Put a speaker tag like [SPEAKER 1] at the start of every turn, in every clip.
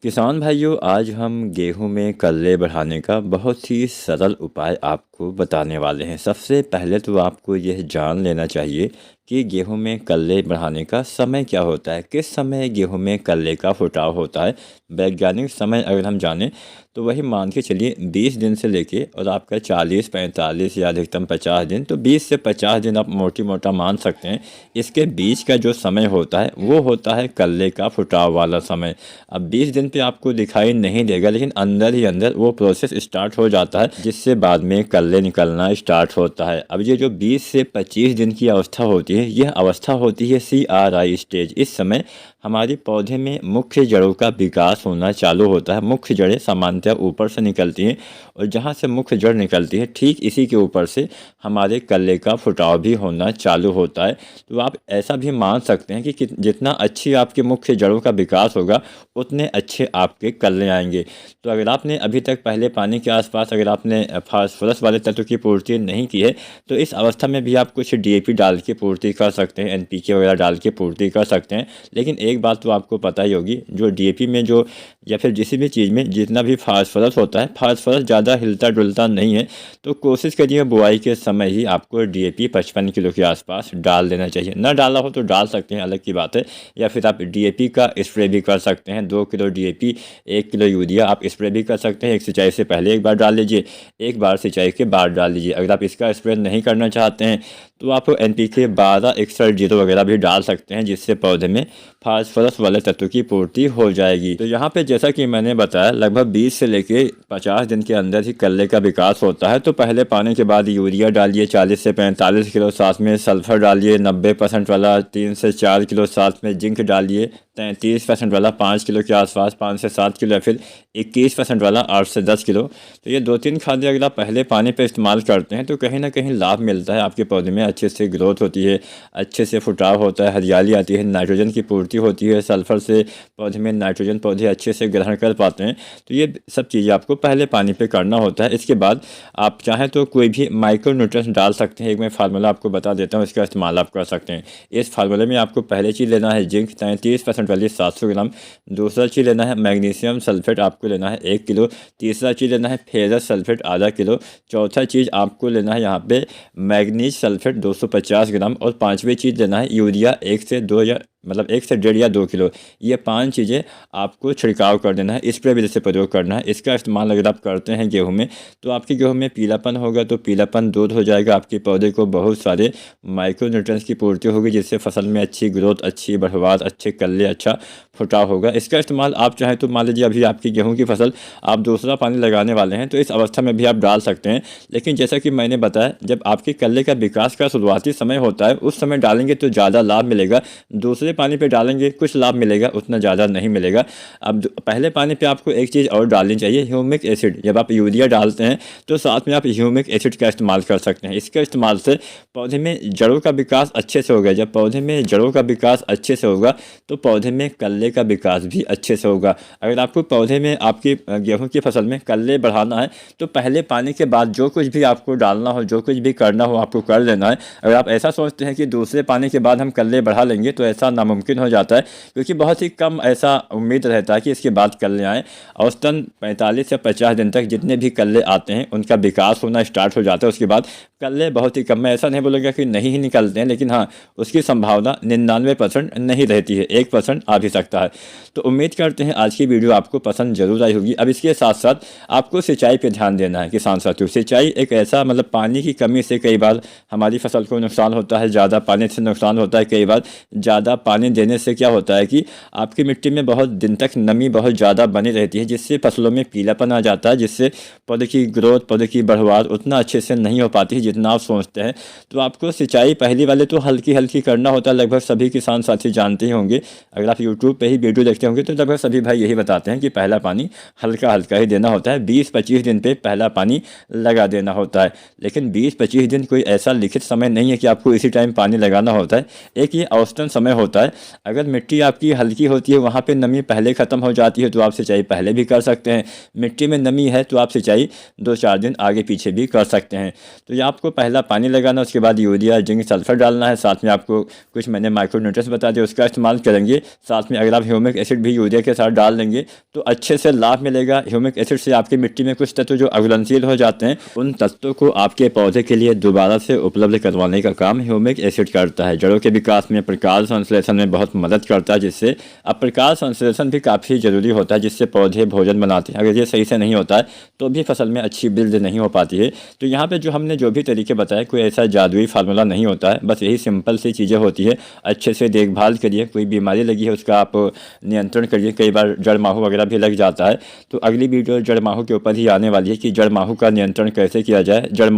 [SPEAKER 1] किसान भाइयों, आज हम गेहूं में कल्ले बढ़ाने का बहुत ही सरल उपाय आपको बताने वाले हैं। सबसे पहले तो आपको यह जान लेना चाहिए कि गेहूं में कल्ले बढ़ाने का समय क्या होता है, किस समय गेहूं में कल्ले का फुटाव होता है। वैज्ञानिक समय अगर हम जानें तो वही मान के चलिए 20 दिन से लेके और आपका 40 45 या अधिकतम 50 दिन, तो 20 से 50 दिन आप मोटी मोटा मान सकते हैं। इसके बीच का जो समय होता है वो होता है कल्ले का फुटाव वाला समय। अब 20 दिन पे आपको दिखाई नहीं देगा, लेकिन अंदर ही अंदर वो प्रोसेस स्टार्ट हो जाता है, जिससे बाद में कल्ले निकलना स्टार्ट होता है। अब ये जो 20 से 25 दिन की अवस्था होती है, यह अवस्था होती है CRI स्टेज। इस समय हमारे पौधे में मुख्य जड़ों का विकास होना चालू होता है। मुख्य जड़ें सामान्यतः ऊपर से निकलती हैं, और जहाँ से मुख्य जड़ निकलती है ठीक इसी के ऊपर से हमारे कल्ले का फुटाव भी होना चालू होता है। तो आप ऐसा भी मान सकते हैं कि जितना अच्छी आपके मुख्य जड़ों का विकास होगा, उतने अच्छे आपके कल्ले आएंगे। तो अगर आपने अभी तक पहले पानी के आसपास अगर आपने फास्फोरस वाले तत्व की पूर्ति नहीं की है, तो इस अवस्था में भी आप कुछ DAP डाल के पूर्ति कर सकते हैं, NPK वगैरह डाल के पूर्ति कर सकते हैं। लेकिन एक बात तो आपको पता ही होगी, जो DAP में जो या फिर किसी भी चीज़ में जितना भी फास्फोरस होता है, फास्फोरस ज़्यादा हिलता डुलता नहीं है। तो कोशिश करिए बुआई के समय ही आपको DAP 55 किलो के आसपास डाल देना चाहिए। ना डाला हो तो डाल सकते हैं, अलग की बात है। या फिर आप DAP का स्प्रे भी कर सकते हैं। 2 किलो DAP 1 किलो यूरिया आप स्प्रे भी कर सकते हैं। एक सिंचाई से पहले एक बार डाल लीजिए, एक बार सिंचाई के बाद डाल लीजिए। अगर आप इसका स्प्रे नहीं करना चाहते हैं तो आप NPK 1261 वगैरह भी डाल सकते हैं, जिससे पौधे में फास्फोरस वाले तत्व की पूर्ति हो जाएगी। तो यहाँ पे जैसा कि मैंने बताया, लगभग 20 से लेके 50 दिन के अंदर ही कल्ले का विकास होता है। तो पहले पानी के बाद यूरिया डालिए 40 से 45 किलो, साथ में सल्फर डालिए 90% वाला 3 से 4 किलो, साथ में जिंक डालिए 33% वाला 5 किलो के आसपास, 5 से 7 किलो, या फिर 21% वाला 8 से 10 किलो। तो ये 2-3 खादें अगर आप पहले पानी पे इस्तेमाल करते हैं तो कहीं ना कहीं लाभ मिलता है। आपके पौधे में अच्छे से ग्रोथ होती है, अच्छे से फुटाव होता है, हरियाली आती है, नाइट्रोजन की पूर्ति होती है। सल्फर से पौधे में नाइट्रोजन पौधे अच्छे से ग्रहण कर पाते हैं। तो ये सब चीज़ें आपको पहले पानी पे करना होता है। इसके बाद आप चाहें तो कोई भी माइक्रो न्यूट्रिएंट्स डाल सकते हैं। एक मैं फार्मूला आपको बता देता हूँ, इसका इस्तेमाल आप कर सकते हैं। इस फार्मूले में आपको पहले चीज़ लेना है जिंक 33% वाली 700 ग्राम। दूसरा चीज़ लेना है मैग्नीशियम सल्फेट, आपको लेना है 1 किलो। तीसरा चीज़ लेना है फेरस सल्फेट आधा किलो। चौथा चीज़ आपको लेना है यहाँ पे मैग्नीज सल्फेट 250 ग्राम। और पाँचवीं चीज़ लेना है यूरिया 1 से 2 या मतलब 1 से 1.5 या 2 किलो। ये 5 चीज़ें आपको छिड़काव कर देना है, स्प्रे विधि से प्रयोग करना है। इसका इस्तेमाल अगर आप करते हैं गेहूं में, तो आपके गेहूं में पीलापन होगा, तो पीलापन दूर हो जाएगा। आपके पौधे को बहुत सारे माइक्रो न्यूट्रिएंट्स की पूर्ति होगी, जिससे फसल में अच्छी ग्रोथ, अच्छी बढ़वार, अच्छे कल्ले, अच्छा फुटाव होगा। इसका इस्तेमाल आप चाहें तो मान लीजिए अभी आपकी गेहूँ की फसल आप दूसरा पानी लगाने वाले हैं, तो इस अवस्था में भी आप डाल सकते हैं। लेकिन जैसा कि मैंने बताया, जब आपके कल्ले का विकास का शुरुआती समय होता है, उस समय डालेंगे तो ज़्यादा लाभ मिलेगा। दूसरे पानी पे डालेंगे कुछ लाभ मिलेगा, उतना ज़्यादा नहीं मिलेगा। अब पहले पानी पे आपको एक चीज़ और डालनी चाहिए, ह्यूमिक एसिड। जब आप यूरिया डालते हैं तो साथ में आप ह्यूमिक एसिड का इस्तेमाल कर सकते हैं। इसके इस्तेमाल से पौधे में जड़ों का विकास अच्छे से होगा। जब पौधे में जड़ों का विकास अच्छे से होगा तो पौधे में कल्ले का विकास भी अच्छे से होगा। अगर आपको पौधे में आपकी गेहूँ की फसल में कल्ले बढ़ाना है, तो पहले पानी के बाद जो कुछ भी आपको डालना हो, जो कुछ भी करना हो, आपको कर लेना है। अगर आप ऐसा सोचते हैं कि दूसरे पानी के बाद हम कल्ले बढ़ा लेंगे, तो ऐसा नामुमकिन हो जाता है, क्योंकि बहुत ही कम ऐसा उम्मीद रहता है कि इसके बाद कल्ले आएँ। औसतन 45 से 50 दिन तक जितने भी कल्ले आते हैं उनका विकास होना स्टार्ट हो जाता है। उसके बाद कल्ले बहुत ही कम, मैं ऐसा नहीं बोलूँगा कि नहीं ही निकलते हैं, लेकिन हाँ, उसकी संभावना 99% नहीं रहती है, 1% आ भी सकता है। तो उम्मीद करते हैं आज की वीडियो आपको पसंद जरूर आई होगी। अब इसके साथ साथ आपको सिंचाई पे ध्यान देना है किसान साथियों। सिंचाई एक ऐसा मतलब पानी की कमी से कई बार हमारी फसल को नुकसान होता है, ज़्यादा पानी से नुकसान होता है। कई बार ज़्यादा पानी देने से क्या होता है कि आपकी मिट्टी में बहुत दिन तक नमी बहुत ज़्यादा बनी रहती है, जिससे फसलों में पीलापन आ जाता है, जिससे पौधे की ग्रोथ, पौधे की बढ़वार उतना अच्छे से नहीं हो पाती है जितना आप सोचते हैं। तो आपको सिंचाई पहली वाले तो हल्की हल्की करना होता है, लगभग सभी किसान साथी जानते ही होंगे। अगर आप यूट्यूब पे ही वीडियो देखते होंगे तो लगभग सभी भाई यही बताते हैं कि पहला पानी हल्का हल्का ही देना होता है। 20-25 दिन पे पहला पानी लगा देना होता है। लेकिन 20-25 दिन कोई ऐसा लिखित समय नहीं है कि आपको इसी टाइम पानी लगाना होता है। एक ये औसतन समय होता होता है। अगर मिट्टी आपकी हल्की होती है, वहाँ पे नमी पहले ख़त्म हो जाती है, तो आप सिंचाई पहले भी कर सकते हैं। मिट्टी में नमी है तो आप सिंचाई 2-4 दिन आगे पीछे भी कर सकते हैं। तो ये आपको पहला पानी लगाना, उसके बाद यूरिया जिंक सल्फर डालना है, साथ में आपको कुछ मैंने माइक्रो न्यूट्रिएंट्स बता दिए उसका इस्तेमाल करेंगे। साथ में अगर आप ह्यूमिक एसिड भी यूरिया के साथ डाल देंगे तो अच्छे से लाभ मिलेगा। ह्यूमिक एसिड से आपकी मिट्टी में कुछ तत्व जो अघुलनशील हो जाते हैं, उन तत्वों को आपके पौधे के लिए दोबारा से उपलब्ध करवाने का काम ह्यूमिक एसिड करता है। जड़ों के विकास में, प्रकाश संश्लेषण में बहुत मदद करता है, जिससे अब प्रकाश संश्लेषण भी काफ़ी ज़रूरी होता है, जिससे पौधे भोजन बनाते हैं। अगर ये सही से नहीं होता है तो भी फसल में अच्छी वृद्धि नहीं हो पाती है। तो यहाँ पे जो हमने जो भी तरीके बताए, कोई ऐसा जादुई फार्मूला नहीं होता है, बस यही सिंपल सी चीज़ें होती है। अच्छे से देखभाल करिए, कोई बीमारी लगी है उसका आप नियंत्रण करिए। कई बार जड़ माहू वगैरह भी लग जाता है, तो अगली वीडियो जड़ माहू के ऊपर ही आने वाली है कि जड़ माहू का नियंत्रण कैसे किया जाए। जड़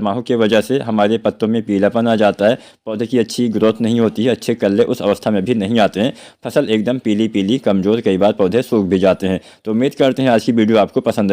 [SPEAKER 1] माहू की वजह से हमारे पत्तों में पीलापन आ जाता है, पौधे की अच्छी ग्रोथ नहीं होती है, अच्छे कल्ले उस अवस्था में भी नहीं आते हैं, फसल एकदम पीली पीली कमज़ोर, कई बार पौधे सूख भी जाते हैं। तो उम्मीद करते हैं आज की वीडियो आपको पसंद